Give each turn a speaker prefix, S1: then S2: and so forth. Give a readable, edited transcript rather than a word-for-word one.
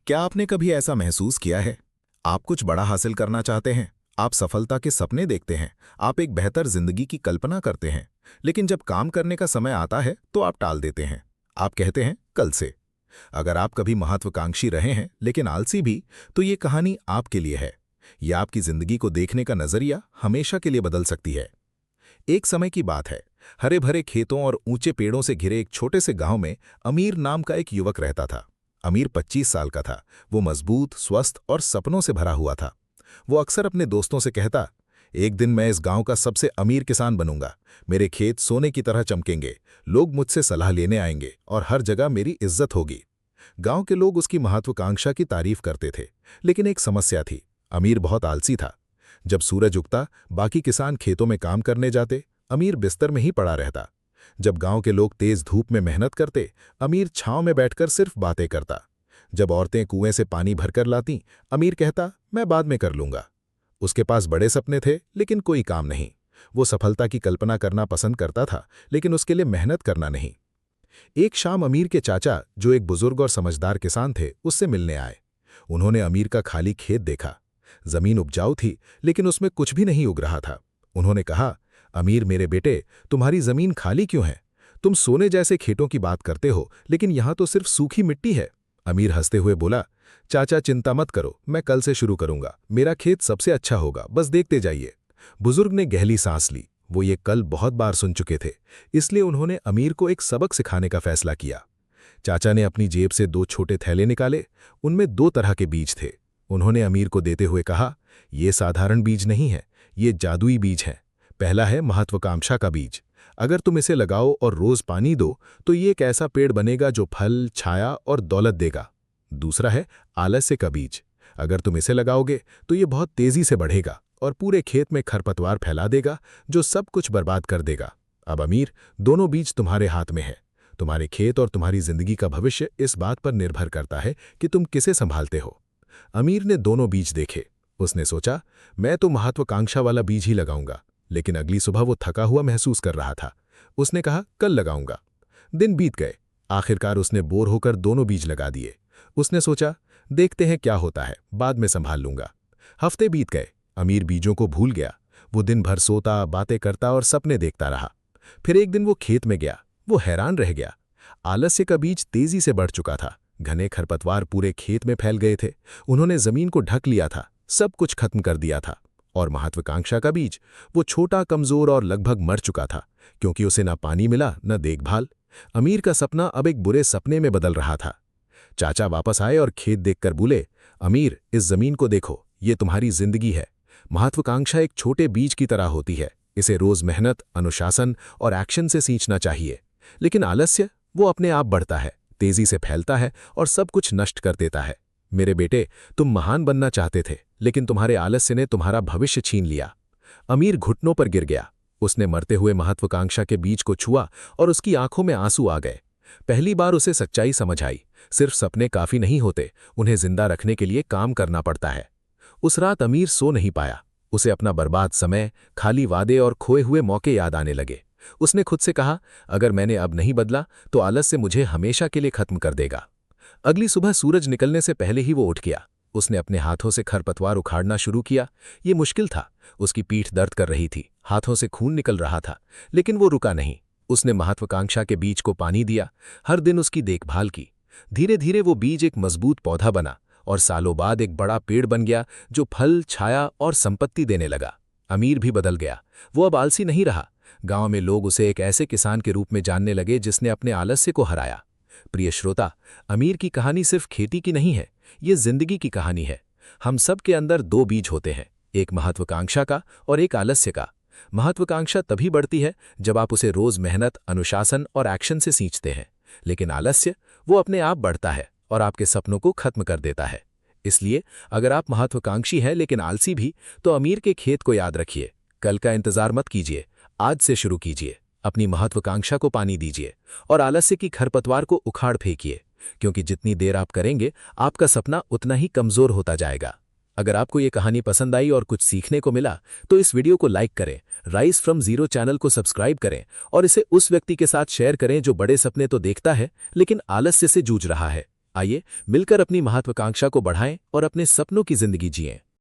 S1: क्या आपने कभी ऐसा महसूस किया है? आप कुछ बड़ा हासिल करना चाहते हैं, आप सफलता के सपने देखते हैं, आप एक बेहतर जिंदगी की कल्पना करते हैं, लेकिन जब काम करने का समय आता है तो आप टाल देते हैं। आप कहते हैं कल से। अगर आप कभी महत्वाकांक्षी रहे हैं लेकिन आलसी भी, तो ये कहानी आपके लिए है। यह आपकी जिंदगी को देखने का नजरिया हमेशा के लिए बदल सकती है। एक समय की बात है। हरे भरे खेतों और ऊंचे पेड़ों से घिरे एक छोटे से गांव में अमीर नाम का एक युवक रहता था। अमीर 25 साल का था। वो मजबूत, स्वस्थ और सपनों से भरा हुआ था। वो अक्सर अपने दोस्तों से कहता, एक दिन मैं इस गांव का सबसे अमीर किसान बनूंगा। मेरे खेत सोने की तरह चमकेंगे, लोग मुझसे सलाह लेने आएंगे और हर जगह मेरी इज्जत होगी। गांव के लोग उसकी महत्वाकांक्षा की तारीफ करते थे, लेकिन एक समस्या थी। अमीर बहुत आलसी था। जब सूरज उगता, बाकी किसान खेतों में काम करने जाते, अमीर बिस्तर में ही पड़ा रहता। जब गांव के लोग तेज धूप में मेहनत करते, अमीर छांव में बैठकर सिर्फ बातें करता। जब औरतें कुएं से पानी भरकर लातीं, अमीर कहता, मैं बाद में कर लूंगा। उसके पास बड़े सपने थे, लेकिन कोई काम नहीं। वो सफलता की कल्पना करना पसंद करता था, लेकिन उसके लिए मेहनत करना नहीं। एक शाम अमीर के चाचा, जो एक बुजुर्ग और समझदार किसान थे, उससे मिलने आए। उन्होंने अमीर का खाली खेत देखा। जमीन उपजाऊ थी, लेकिन उसमें कुछ भी नहीं उग रहा था। उन्होंने कहा, अमीर मेरे बेटे, तुम्हारी जमीन खाली क्यों है? तुम सोने जैसे खेतों की बात करते हो, लेकिन यहां तो सिर्फ सूखी मिट्टी है। अमीर हंसते हुए बोला, चाचा चिंता मत करो, मैं कल से शुरू करूंगा। मेरा खेत सबसे अच्छा होगा, बस देखते जाइए। बुजुर्ग ने गहरी सांस ली। वो ये कल बहुत बार सुन चुके थे, इसलिए उन्होंने अमीर को एक सबक सिखाने का फैसला किया। चाचा ने अपनी जेब से 2 छोटे थैले निकाले। उनमें 2 तरह के बीज थे। उन्होंने अमीर को देते हुए कहा, ये साधारण बीज नहीं है, ये जादुई बीज है। पहला है महत्वाकांक्षा का बीज। अगर तुम इसे लगाओ और रोज पानी दो, तो ये एक ऐसा पेड़ बनेगा जो फल, छाया और दौलत देगा। दूसरा है आलस्य का बीज। अगर तुम इसे लगाओगे तो ये बहुत तेजी से बढ़ेगा और पूरे खेत में खरपतवार फैला देगा, जो सब कुछ बर्बाद कर देगा। अब अमीर, दोनों बीज तुम्हारे हाथ में है। तुम्हारे खेत और तुम्हारी जिंदगी का भविष्य इस बात पर निर्भर करता है कि तुम किसे संभालते हो। अमीर ने दोनों बीज देखे। उसने सोचा, मैं तो महत्वाकांक्षा वाला बीज ही लगाऊंगा, लेकिन अगली सुबह वो थका हुआ महसूस कर रहा था। उसने कहा, कल लगाऊंगा। दिन बीत गए। आखिरकार उसने बोर होकर दोनों बीज लगा दिए। उसने सोचा, देखते हैं क्या होता है, बाद में संभाल लूंगा। हफ्ते बीत गए। अमीर बीजों को भूल गया। वो दिन भर सोता, बातें करता और सपने देखता रहा। फिर एक दिन वो खेत में गया। वो हैरान रह गया। आलस्य का बीज तेजी से बढ़ चुका था। घने खरपतवार पूरे खेत में फैल गए थे। उन्होंने जमीन को ढक लिया था, सब कुछ खत्म कर दिया था। और महत्वाकांक्षा का बीज, वो छोटा, कमजोर और लगभग मर चुका था, क्योंकि उसे न पानी मिला न देखभाल। अमीर का सपना अब एक बुरे सपने में बदल रहा था। चाचा वापस आए और खेत देखकर बोले, अमीर, इस जमीन को देखो, ये तुम्हारी जिंदगी है। महत्वाकांक्षा एक छोटे बीज की तरह होती है। इसे रोज मेहनत, अनुशासन और एक्शन से सींचना चाहिए। लेकिन आलस्य, वो अपने आप बढ़ता है, तेजी से फैलता है और सब कुछ नष्ट कर देता है। मेरे बेटे, तुम महान बनना चाहते थे, लेकिन तुम्हारे आलस्य ने तुम्हारा भविष्य छीन लिया। अमीर घुटनों पर गिर गया। उसने मरते हुए महत्वाकांक्षा के बीज को छुआ और उसकी आंखों में आंसू आ गए। पहली बार उसे सच्चाई समझ आई। सिर्फ सपने काफी नहीं होते, उन्हें जिंदा रखने के लिए काम करना पड़ता है। उस रात अमीर सो नहीं पाया। उसे अपना बर्बाद समय, खाली वादे और खोए हुए मौके याद आने लगे। उसने खुद से कहा, अगर मैंने अब नहीं बदला तो आलस्य मुझे हमेशा के लिए खत्म कर देगा। अगली सुबह सूरज निकलने से पहले ही वो उठ गया। उसने अपने हाथों से खरपतवार उखाड़ना शुरू किया। ये मुश्किल था। उसकी पीठ दर्द कर रही थी, हाथों से खून निकल रहा था, लेकिन वो रुका नहीं। उसने महत्वाकांक्षा के बीज को पानी दिया, हर दिन उसकी देखभाल की। धीरे धीरे वो बीज एक मजबूत पौधा बना और सालों बाद एक बड़ा पेड़ बन गया, जो फल, छाया और संपत्ति देने लगा। अमीर भी बदल गया। वो अब आलसी नहीं रहा। गांव में लोग उसे एक ऐसे किसान के रूप में जानने लगे जिसने अपने आलस्य को हराया। प्रिय श्रोता, अमीर की कहानी सिर्फ खेती की नहीं है, ये जिंदगी की कहानी है। हम सब के अंदर 2 बीज होते हैं, एक महत्वाकांक्षा का और एक आलस्य का। महत्वाकांक्षा तभी बढ़ती है जब आप उसे रोज मेहनत, अनुशासन और एक्शन से सींचते हैं। लेकिन आलस्य, वो अपने आप बढ़ता है और आपके सपनों को खत्म कर देता है। इसलिए अगर आप महत्वाकांक्षी हैं लेकिन आलसी भी, तो अमीर के खेत को याद रखिए। कल का इंतजार मत कीजिए, आज से शुरू कीजिए। अपनी महत्वाकांक्षा को पानी दीजिए और आलस्य की खरपतवार को उखाड़ फेंकिए, क्योंकि जितनी देर आप करेंगे, आपका सपना उतना ही कमजोर होता जाएगा। अगर आपको ये कहानी पसंद आई और कुछ सीखने को मिला, तो इस वीडियो को लाइक करें, राइज फ्रॉम जीरो चैनल को सब्सक्राइब करें और इसे उस व्यक्ति के साथ शेयर करें जो बड़े सपने तो देखता है, लेकिन आलस्य से जूझ रहा है।
S2: आइए मिलकर अपनी महत्वाकांक्षा को बढ़ाएं और अपने सपनों की जिंदगी जिएं।